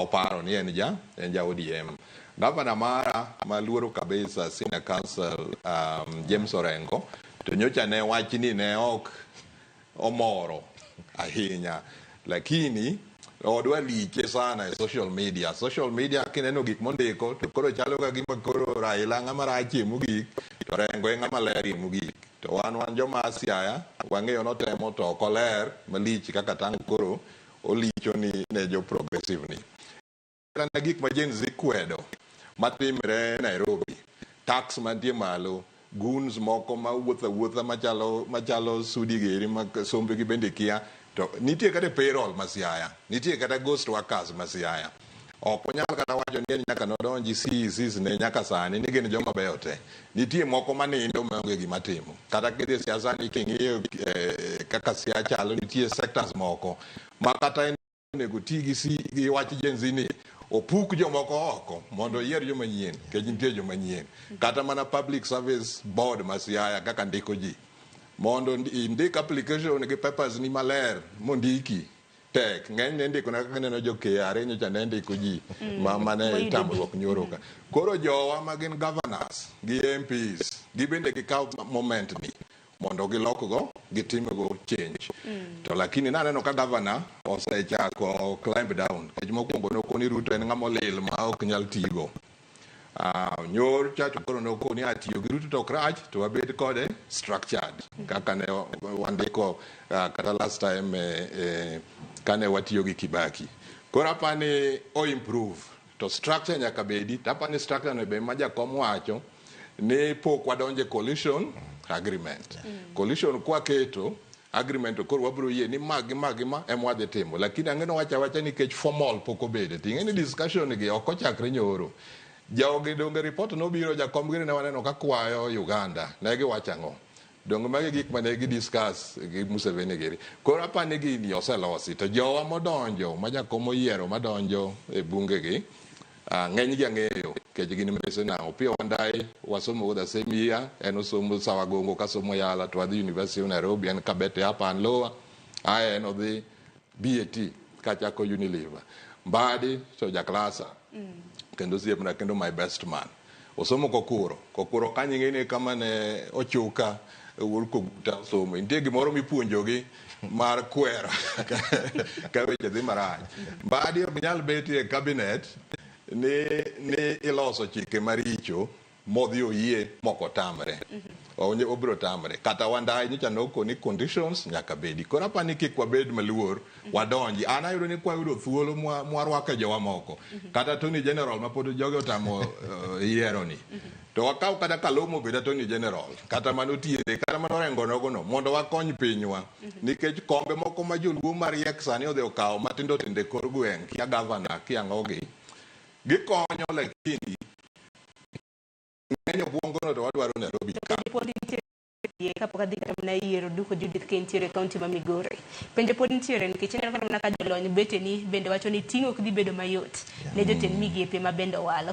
oparo ni en ja ODM. Gavana mara maluoro kabisa Senior Counsel James Orengo to nyocha ne wach ni ne ok omoro ahinya, lakini odwa liche sana e social media kineno gik mondiko to koro chalo ka gima koro Raila ng'ama rachi mogik to Orengo e ng'ama leri mogik, to wan joma Siaya wang'eyo notemo to koler malich kaka tango koro olicho ni ne jo progressive ni na gik ma Gen Z kwedo matimre Nairobi, tax mantie malo, goons moko ma wuotha machalo sudi geri ma sombe gi bende kia, to nitie kata payroll ma Siaya, nitie kata ghost workers ma Siaya. Ok onyal kata wacho ni nyaka nodonji CECs ne nyaka sani ni gin joma beyo te. Nitie moko manindo maonge gima timo. Kata kidhi siasa ni king'iyo kaka Siaya chalo, nitie sectors moko ma kata onego ti gi wach Gen Z ni opuk jomoko oko mondo yier joma nyien, kech nitie joma nyien. Kata mana Public Service Board ma Siaya kaka ndiko ji, mondo indik application gi papers ni maler mondiki tek. Ng'eny ne ndiko na kaka neno jo KRA nyocha ne ndiko ji mane tamruok nyoro ka. Koro jowa ma gin governors gi MPs gibende gikaw moment ni mondo gilokgo gitimgo change. To lakini naneno ka governor osechako climb down. Kech mokwongo nokoni Ruto en ng'ama olil ma ok nyal tigo. Nyor chacho koro nokoni atiyo gi Ruto to krach to wabed kode structured kaka ne wandiko kata last time kane watiyo gi Kibaki. Koro apani o improve to structure nyaka bedi, tapani structure no be ma jakom wacho ni pok wadonje coalition agreement. Coalition kwa keto agreement koro wabro yie ni magi ma emwadhi timo, lakini ang'eno wacha nikech formal pok obede. Ting'eni discussion gi ok ochakre nyoro. Jaogi donge report nobiro jakom gini ne waneno ka kwayo Uganda, ne giwacho ang'o? Donge magi gik mane gi discuss gi Museveni giri. Koro apani gini oselosi to jowa modonjo ma jakom oyiero madonjo e bunge gi ng'eny gi ang'eyo kech gin mese na Opiyo Wandayi wasomo the same year, en osomo Sawagongo kasomo Yala to adhi University of Nairobi, en kabete hapa an lower en odhi BAT kachako Unilever. Mbadi to jaklasa kendo siepna kendo my best man osomo kokuro kanyo ng'eni kama ne ochuka urko guta somo nitie gimoro mipuonjogi mar kwero ka weche dhi marach. Mbadi ok nyal beti e cabinet ni iloso chike maricho modhi oyie moko tamre. Obro tamre. Kata Wandayi nyocha nokoni conditions nyaka bedi. Koro apani kik wabed maluor wadonji. An ayudo ni kwa yudo thuolo mwarwako jowa moko. Kata Attorney General mapod joge otamo yiero ni. To wakaw kata Kalomo bed Attorney General. Kata manotiere, kata manorengo nogono mondo wakony pinywa. Nikech kombe moko ma joluo mariek sani odhi okawo matindo tinde kor gweng' kia governor kia ng'ogi. Gikonyo lakini ng'enyo buongono to wadwaro Nairobi ka. Kapok adhi kata mana yiero duko Judith ka intiere kaunti ma Migori. Penjo pod nitiere nikech aneno kata mana ka jolony beteni bende wacho ni ting' ok dhi bedo mayot ne jotend migepe ma bende owalo.